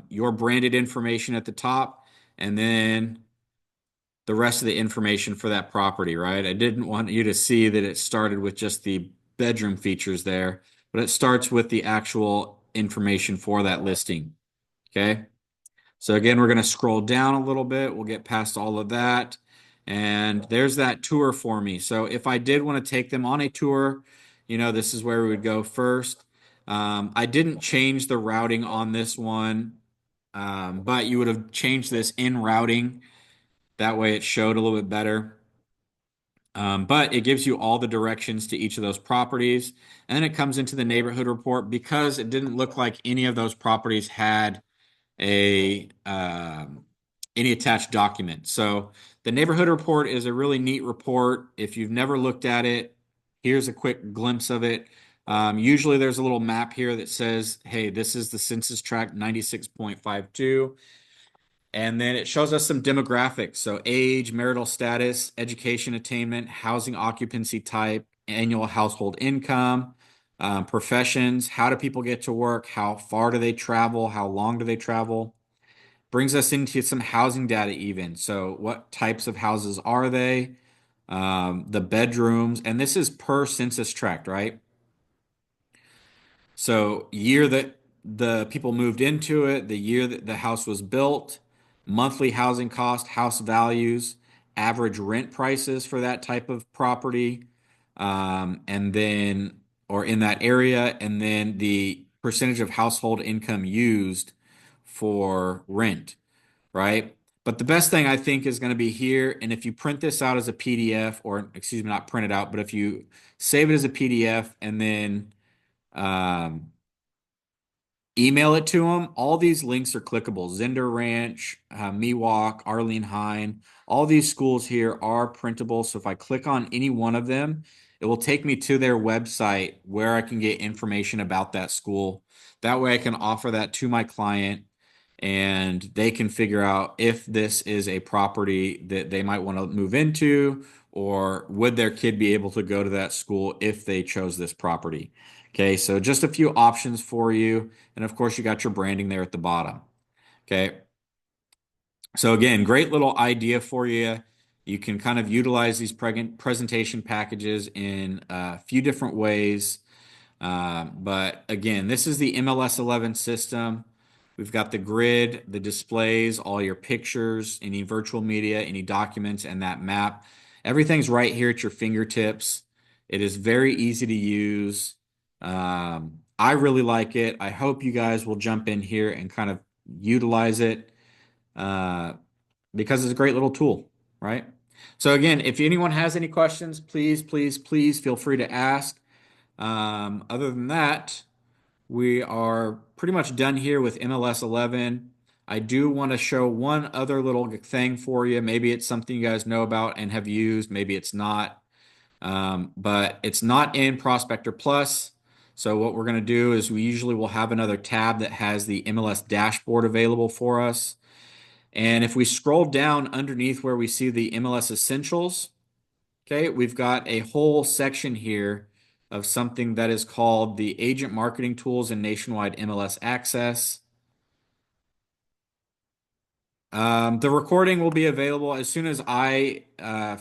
your branded information at the top and then the rest of the information for that property, right? I didn't want you to see that it started with just the bedroom features there, but it starts with the actual information for that listing. Okay. So again, we're going to scroll down a little bit. We'll get past all of that. And there's that tour for me. So if I did want to take them on a tour, this is where we would go first. I didn't change the routing on this one, but you would have changed this in routing. That way it showed a little bit better. But it gives you all the directions to each of those properties. And then it comes into the neighborhood report because it didn't look like any of those properties had a any attached document. So the neighborhood report is a really neat report. If you've never looked at it, here's a quick glimpse of it. Usually there's a little map here that says, hey, this is the census tract 96.52. And then it shows us some demographics. So age, marital status, education attainment, housing occupancy type, annual household income, professions, how do people get to work, how far do they travel, how long do they travel. Brings us into some housing data even. So what types of houses are they? The bedrooms, and this is per census tract, right? So year that the people moved into it, the year that the house was built, monthly housing cost, house values, average rent prices for that type of property, and then or in that area, and then the percentage of household income used for rent, right? But the best thing I think is going to be here. And if you print this out as a PDF, or excuse me, not print it out, but if you save it as a PDF and then um, email it to them. All these links are clickable. Zender Ranch, Miwok, Arlene Hine, all these schools here are printable. So if I click on any one of them, it will take me to their website where I can get information about that school. That way I can offer that to my client and they can figure out if this is a property that they might want to move into, or would their kid be able to go to that school if they chose this property. Okay, so just a few options for you. And of course, you got your branding there at the bottom. Okay. So again, great little idea for you. You can kind of utilize these presentation packages in a few different ways. But again, this is the MLS 11 system. We've got the grid, the displays, all your pictures, any virtual media, any documents, and that map. Everything's right here at your fingertips. It is very easy to use. I really like it. I hope you guys will jump in here and kind of utilize it uh, because it's a great little tool, right? So again, if anyone has any questions, please, please, please feel free to ask. Other than that, we are pretty much done here with MLS 11. I do want to show one other little thing for you. Maybe it's something you guys know about and have used. Maybe it's not. But it's not in Prospector Plus. So what we're going to do is we usually will have another tab that has the MLS dashboard available for us. And if we scroll down underneath where we see the MLS Essentials, okay, we've got a whole section here of something that is called the Agent Marketing Tools and Nationwide MLS Access. The recording will be available as soon as I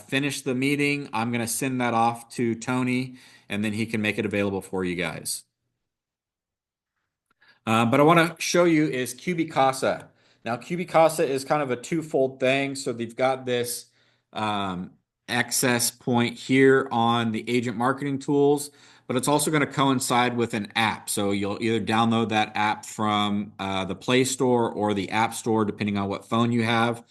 finish the meeting. I'm going to send that off to Tony, and then he can make it available for you guys. But I want to show you is Cubicasa. Now, Cubicasa is kind of a twofold thing. So they've got this um, access point here on the agent marketing tools, but it's also going to coincide with an app. So you'll either download that app from the Play Store or the App Store, depending on what phone you have.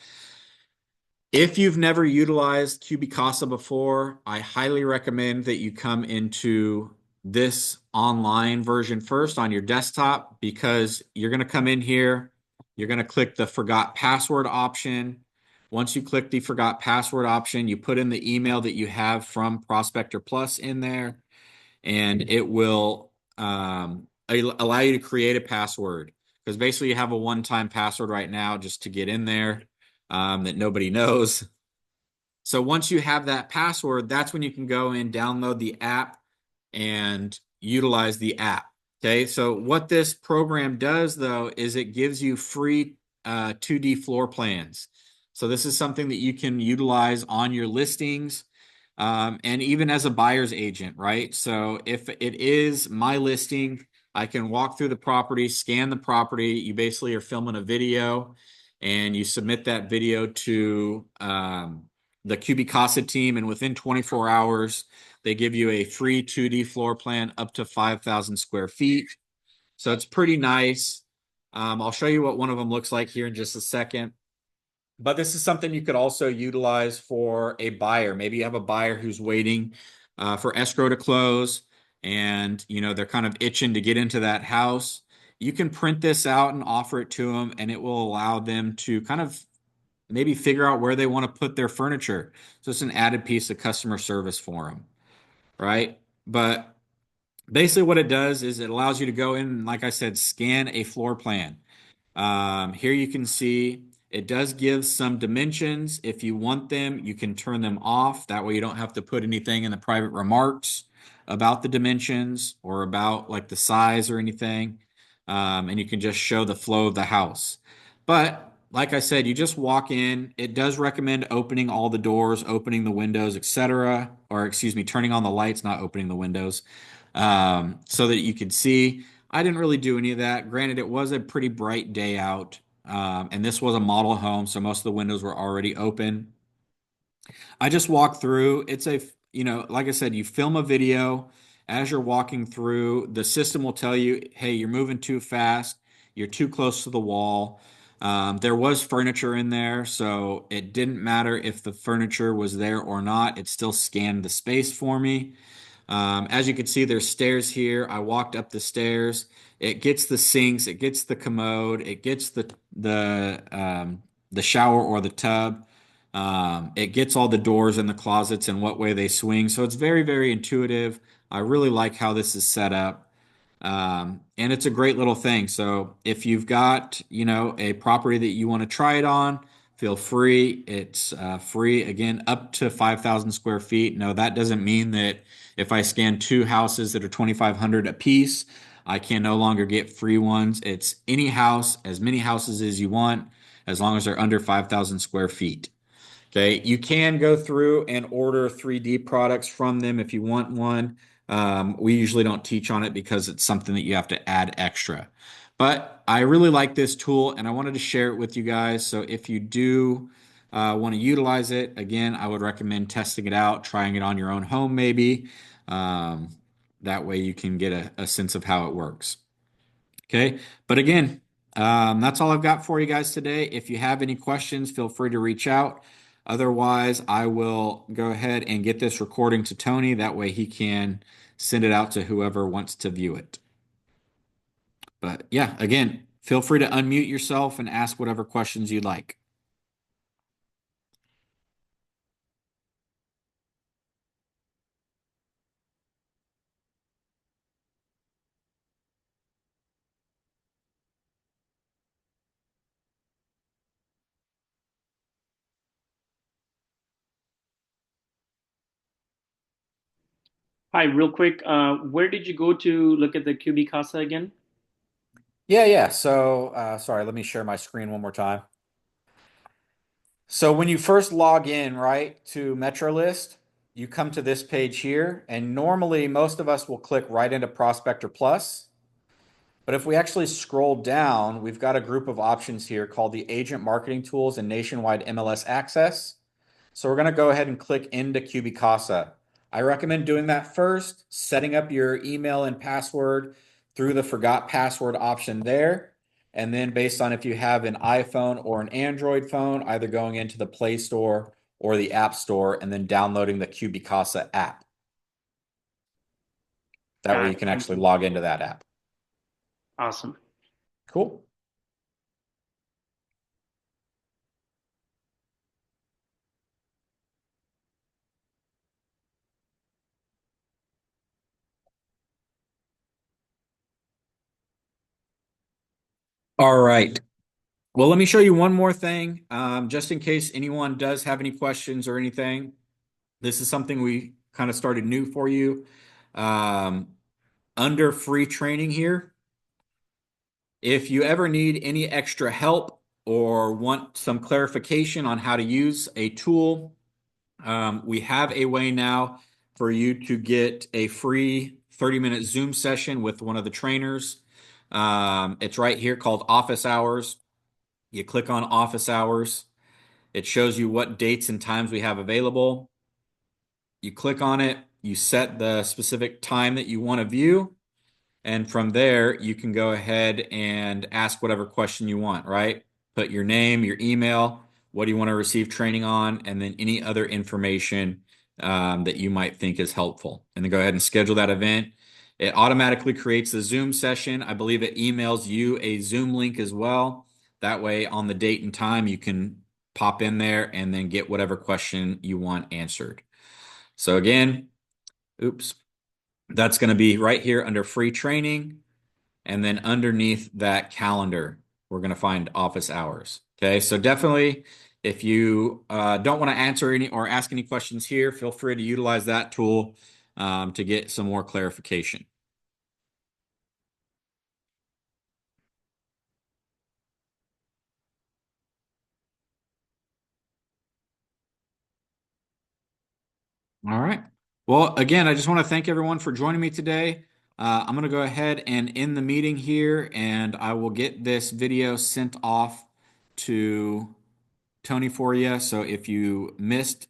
If you've never utilized Cubicasa before, I highly recommend that you come into this online version first on your desktop, because you're going to come in here, you're going to click the forgot password option. Once you click the forgot password option, you put in the email that you have from Prospector Plus in there, and it will allow you to create a password, because basically you have a one-time password right now just to get in there that nobody knows. So once you have that password, that's when you can go and download the app and utilize the app. Okay, so what this program does though is it gives you free 2D floor plans. So this is something that you can utilize on your listings and even as a buyer's agent, right? So if it is my listing, I can walk through the property, scan the property. You basically are filming a video and you submit that video to the Cubicasa team, and within 24 hours, they give you a free 2D floor plan up to 5,000 square feet. So it's pretty nice. I'll show you what one of them looks like here in just a second. But this is something you could also utilize for a buyer. Maybe you have a buyer who's waiting for escrow to close, and they're kind of itching to get into that house. You can print this out and offer it to them, and it will allow them to kind of maybe figure out where they want to put their furniture. So it's an added piece of customer service for them, right? But basically what it does is it allows you to go in and, like I said, scan a floor plan. Here you can see it does give some dimensions. If you want them, you can turn them off. That way you don't have to put anything in the private remarks about the dimensions or about like the size or anything. And you can just show the flow of the house. But like I said, you just walk in. It does recommend opening all the doors, opening the windows, etc. Or excuse me, turning on the lights, not opening the windows, so that you can see. I didn't really do any of that. Granted, it was a pretty bright day out, and this was a model home, so most of the windows were already open. I just walked through. It's like I said, you film a video as you're walking through. The system will tell you, hey, you're moving too fast. You're too close to the wall. There was furniture in there, so it didn't matter if the furniture was there or not. It still scanned the space for me. As you can see, there's stairs here. I walked up the stairs. It gets the sinks, it gets the commode, it gets the shower or the tub. It gets all the doors and the closets and what way they swing. So it's very, very intuitive. I really like how this is set up. And it's a great little thing. So if you've got, a property that you want to try it on, feel free. It's free again, up to 5,000 square feet. No, that doesn't mean that if I scan two houses that are 2,500 a piece, I can no longer get free ones. It's any house, as many houses as you want, as long as they're under 5,000 square feet. Okay, you can go through and order 3D products from them if you want one. We usually don't teach on it because it's something that you have to add extra. But I really like this tool and I wanted to share it with you guys. So if you do want to utilize it, again, I would recommend testing it out, trying it on your own home maybe. Um, that way you can get a sense of how it works. Okay. But again, that's all I've got for you guys today. If you have any questions, feel free to reach out. Otherwise, I will go ahead and get this recording to Tony. That way he can send it out to whoever wants to view it. But yeah, again, feel free to unmute yourself and ask whatever questions you'd like. Hi, real quick. Where did you go to look at the QB Casa again? Yeah. So, sorry, let me share my screen one more time. So when you first log in, right, to MetroList, you come to this page here, and normally most of us will click right into Prospector Plus. But if we actually scroll down, we've got a group of options here called the Agent Marketing Tools and Nationwide MLS Access. So we're going to go ahead and click into Cubicasa. I recommend doing that first, setting up your email and password through the forgot password option there. And then based on if you have an iPhone or an Android phone, either going into the Play Store or the App Store and then downloading the Cubicasa app. That way Got you it. can Thank actually you. log into that app. Awesome. Cool. All right. Well, let me show you one more thing, just in case anyone does have any questions or anything. This is something we kind of started new for you. Um, Under free training here, if you ever need any extra help or want some clarification on how to use a tool, we have a way now for you to get a free 30-minute Zoom session with one of the trainers. It's right here called Office Hours. You click on Office Hours. It shows you what dates and times we have available. You click on it, you set the specific time that you want to view, and from there, you can go ahead and ask whatever question you want, right? Put your name, your email, what do you want to receive training on, and then any other information that you might think is helpful. And then go ahead and schedule that event. It automatically creates the Zoom session. I believe it emails you a Zoom link as well. That way, on the date and time, you can pop in there and then get whatever question you want answered. So again, oops, that's going to be right here under free training. And then underneath that calendar, we're going to find office hours. Okay, so definitely if you don't want to answer any or ask any questions here, feel free to utilize that tool to get some more clarification. All right. Well, again, I just want to thank everyone for joining me today. I'm going to go ahead and end the meeting here, and I will get this video sent off to Tony for you. So if you missed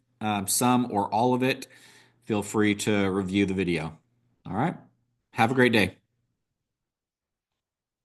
some or all of it, feel free to review the video. All right. Have a great day.